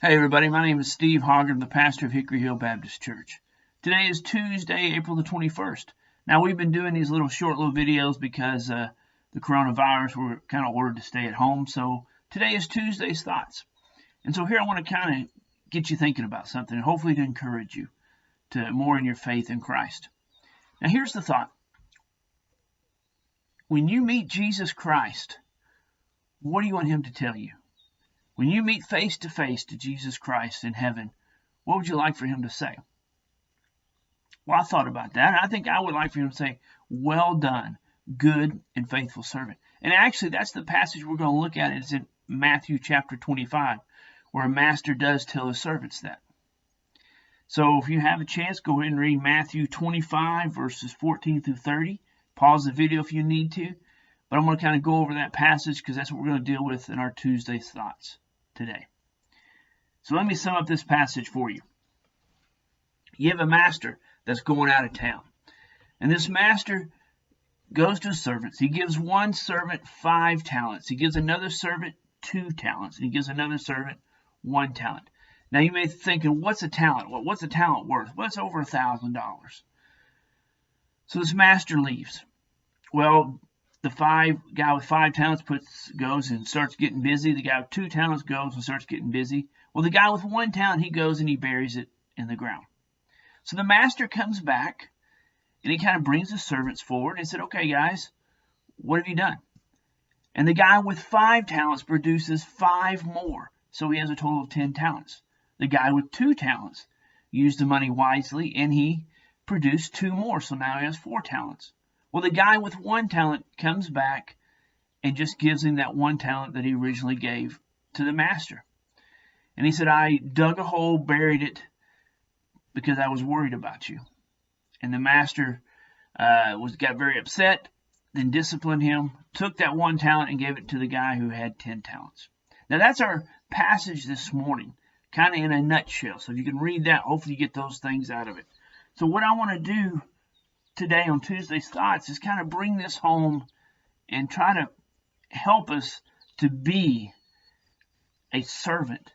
Hey everybody, my name is Steve Hoggard. I'm the pastor of Hickory Hill Baptist Church. Today is Tuesday, April the 21st. Now we've been doing these short videos because the coronavirus, we're kind of ordered to stay at home. So today is Tuesday's Thoughts. And so here I want to kind of get you thinking about something and hopefully to encourage you to more in your faith in Christ. Now here's the thought. When you meet Jesus Christ, what do you want him to tell you? When you meet face to face to Jesus Christ in heaven, what would you like for him to say? Well, I thought about that. I think I would like for him to say, "Well done, good and faithful servant." And actually, that's the passage we're going to look at. It's in Matthew chapter 25, where a master does tell his servants that. So if you have a chance, go ahead and read Matthew 25, verses 14 through 30. Pause the video if you need to. But I'm going to kind of go over that passage because that's what we're going to deal with in our Tuesday's Thoughts today. So let me sum up this passage for you. You have a master that's going out of town. And this master goes to his servants. He gives one servant 5 talents. He gives another servant 2 talents. And he gives another servant 1 talent. Now you may be thinking, what's a talent? Well, what's a talent worth? Well, it's over $1,000. So this master leaves. Well, the guy with 5 talents goes and starts getting busy. The guy with 2 talents goes and starts getting busy. Well, the guy with 1 talent, he goes and he buries it in the ground. So the master comes back and he kind of brings the servants forward and said, "Okay, guys, what have you done?" And the guy with 5 talents produces 5 more. So he has a total of 10 talents. The guy with 2 talents used the money wisely and he produced 2 more. So now he has 4 talents. Well, the guy with 1 talent comes back and just gives him that 1 talent that he originally gave to the master. And he said, "I dug a hole, buried it, because I was worried about you." And the master got very upset, then disciplined him, took that 1 talent and gave it to the guy who had 10 talents. Now that's our passage this morning, kind of in a nutshell. So if you can read that, hopefully you get those things out of it. So what I want to do today on Tuesday's Thoughts is kind of bring this home and try to help us to be a servant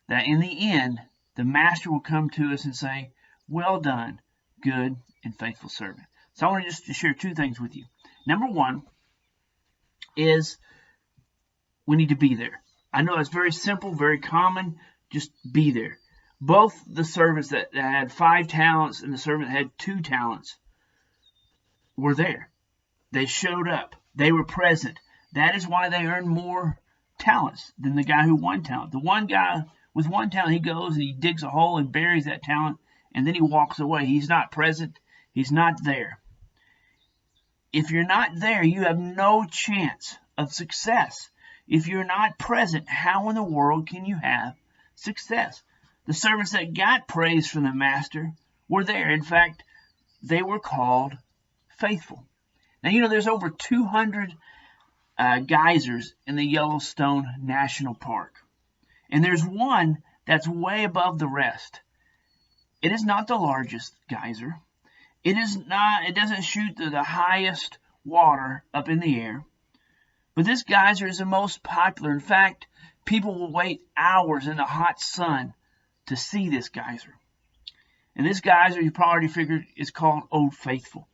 that in the end the master will come to us and say, "Well done, good and faithful servant." So I want to share 2 things with you. Number 1 is we need to be there. I know it's very simple, very common, just be there. Both the servants that had 5 talents and the servant that had 2 talents were there. They showed up. They were present. That is why they earned more talents than the guy who 1 talent. The one guy with 1 talent, he goes and he digs a hole and buries that talent, and then he walks away. He's not present. He's not there. If you're not there, you have no chance of success. If you're not present, how in the world can you have success? The servants that got praise from the master were there. In fact, they were called faithful. Now, there's over 200 geysers in the Yellowstone National Park. And there's one that's way above the rest. It is not the largest geyser. It doesn't shoot the highest water up in the air. But this geyser is the most popular. In fact, people will wait hours in the hot sun to see this geyser. And this geyser, you probably already figured, is called Old Faithful.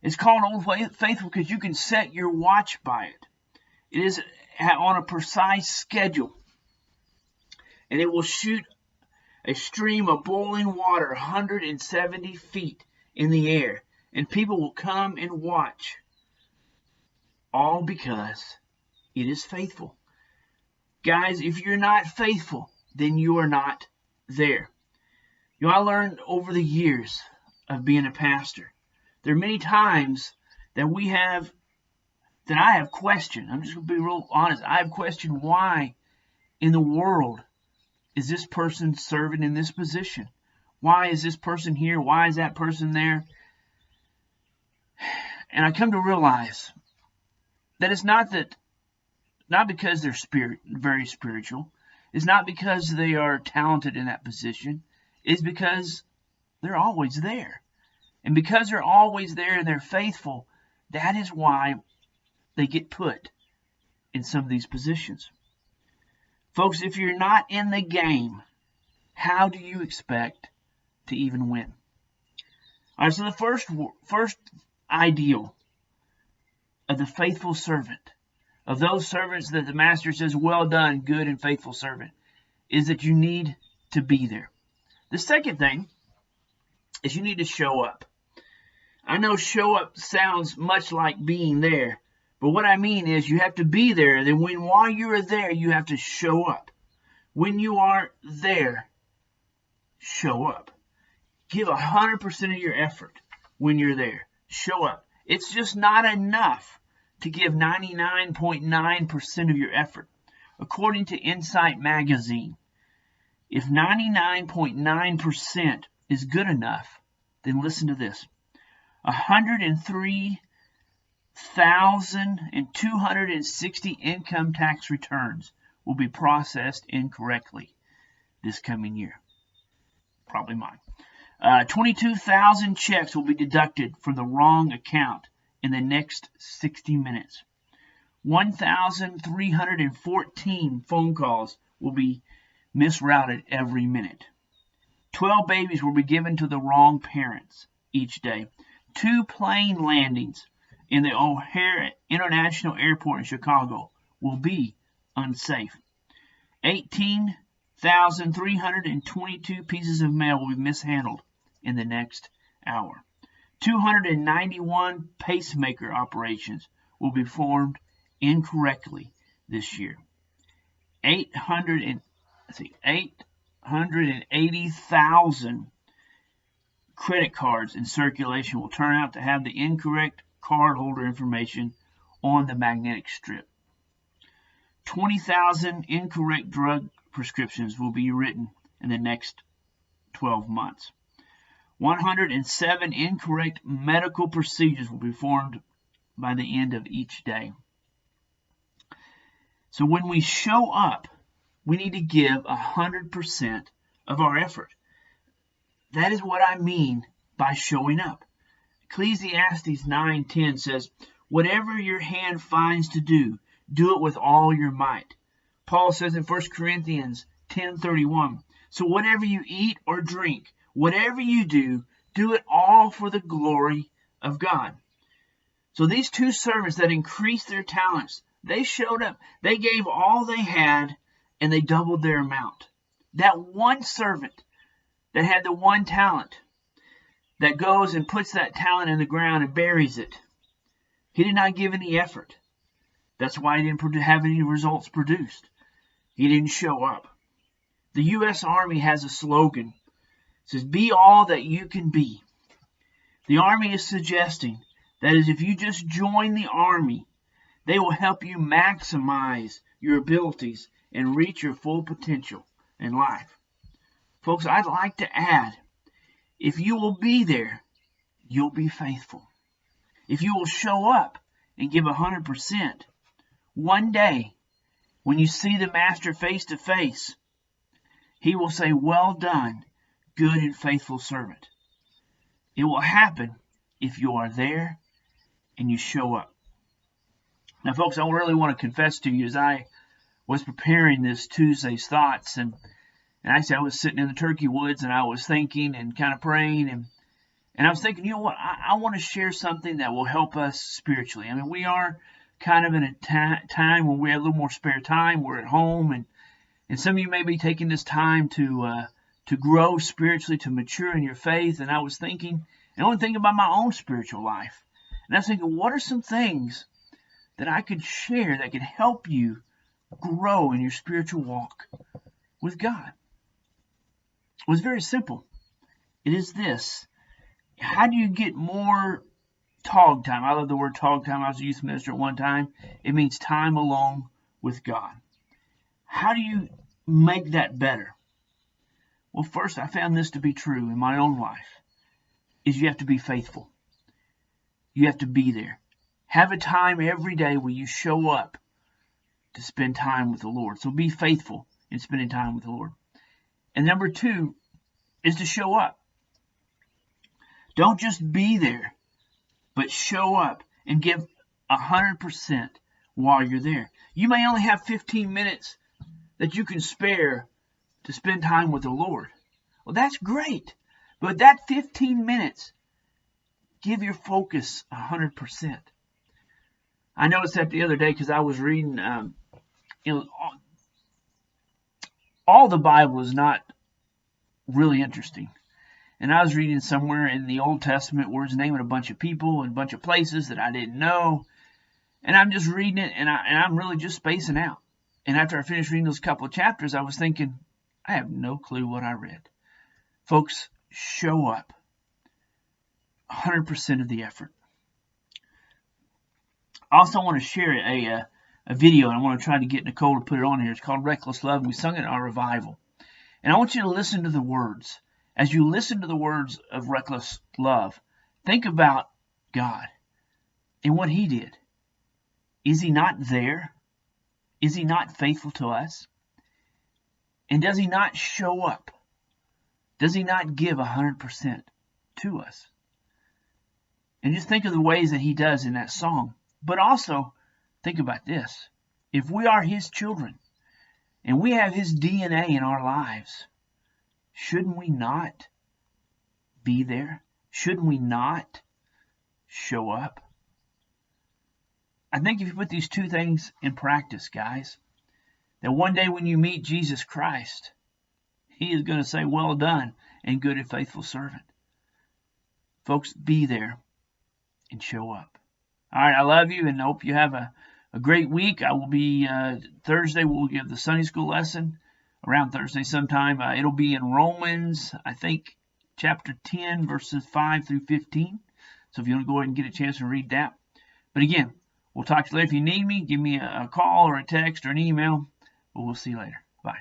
It's called Old Faithful because you can set your watch by it. It is on a precise schedule. And it will shoot a stream of boiling water 170 feet in the air. And people will come and watch. All because it is faithful. Guys, if you're not faithful, then you are not there. I learned over the years of being a pastor, there are many times that I have questioned. I'm just going to be real honest. I have questioned why in the world is this person serving in this position? Why is this person here? Why is that person there? And I come to realize that it's not because they're very spiritual. It's not because they are talented in that position. It's because they're always there. And because they're always there and they're faithful, that is why they get put in some of these positions. Folks, if you're not in the game, how do you expect to even win? All right, so the first ideal of the faithful servant, of those servants that the master says, well done, good and faithful servant, is that you need to be there. The second thing is you need to show up. I know show up sounds much like being there, but what I mean is you have to be there. Then while you are there, you have to show up. When you are there, show up. Give 100% of your effort when you're there. Show up. It's just not enough to give 99.9% of your effort. According to Insight Magazine, if 99.9% is good enough, then listen to this. 103,260 income tax returns will be processed incorrectly this coming year. Probably mine. 22,000 checks will be deducted from the wrong account in the next 60 minutes. 1,314 phone calls will be misrouted every minute. 12 babies will be given to the wrong parents each day. 2 plane landings in the O'Hare International Airport in Chicago will be unsafe. 18,322 pieces of mail will be mishandled in the next hour. 291 pacemaker operations will be performed incorrectly this year. 880,000 credit cards in circulation will turn out to have the incorrect cardholder information on the magnetic strip. 20,000 incorrect drug prescriptions will be written in the next 12 months. 107 incorrect medical procedures will be performed by the end of each day. So when we show up, we need to give 100% of our effort. That is what I mean by showing up. Ecclesiastes 9:10 says, whatever your hand finds to do, do it with all your might. Paul says in 1 Corinthians 10:31, so whatever you eat or drink, whatever you do, do it all for the glory of God. So these 2 servants that increased their talents, they showed up. They gave all they had, and they doubled their amount. That one servant that had the 1 talent, that goes and puts that talent in the ground and buries it, he did not give any effort. That's why he didn't have any results produced. He didn't show up. The U.S. Army has a slogan. It says, be all that you can be. The Army is suggesting that is, if you just join the Army, they will help you maximize your abilities and reach your full potential in life. Folks, I'd like to add, if you will be there, you'll be faithful. If you will show up and give 100%, one day, when you see the Master face to face, he will say, well done, good and faithful servant. It will happen if you are there and you show up. Now, folks, I really want to confess to you, as I was preparing this Tuesday's thoughts, and actually I was sitting in the turkey woods and I was thinking and kind of praying, and I was thinking, you know what, I want to share something that will help us spiritually. I mean, we are kind of in a time when we have a little more spare time. We're at home, and some of you may be taking this time to grow spiritually, to mature in your faith. And I was thinking, and I was thinking about my own spiritual life. And I was thinking, what are some things that I could share that could help you grow in your spiritual walk with God? It was very simple. It is this. How do you get more tog time? I love the word tog time. I was a youth minister at one time. It means time alone with God. How do you make that better? Well, first, I found this to be true in my own life, is you have to be faithful. You have to be there. Have a time every day where you show up to spend time with the Lord. So be faithful in spending time with the Lord. And number 2 is to show up. Don't just be there, but show up and give 100% while you're there. You may only have 15 minutes that you can spare to spend time with the Lord. Well, that's great. But that 15 minutes, give your focus 100%. I noticed that the other day because I was reading, all the Bible is not really interesting. And I was reading somewhere in the Old Testament where it's naming a bunch of people and a bunch of places that I didn't know. And I'm just reading it, and I'm really just spacing out. And after I finished reading those couple of chapters, I was thinking, I have no clue what I read. Folks, show up. 100% of the effort. I also want to share a video, and I want to try to get Nicole to put it on here. It's called Reckless Love, and we sung it at our revival. And I want you to listen to the words. As you listen to the words of Reckless Love, think about God and what He did. Is He not there? Is He not faithful to us? And does He not show up? Does He not give 100% to us? And just think of the ways that He does in that song. But also, think about this. If we are His children, and we have His DNA in our lives, shouldn't we not be there? Shouldn't we not show up? I think if you put these two things in practice, guys, that one day when you meet Jesus Christ, He is going to say, well done, and good and faithful servant. Folks, be there and show up. All right, I love you and hope you have a great week. I will be, Thursday, we'll give the Sunday school lesson around Thursday sometime. It'll be in Romans, I think, chapter 10, verses 5 through 15. So if you want to go ahead and get a chance to read that. But again, we'll talk to you later. If you need me, give me a call or a text or an email. But we'll see you later. Bye.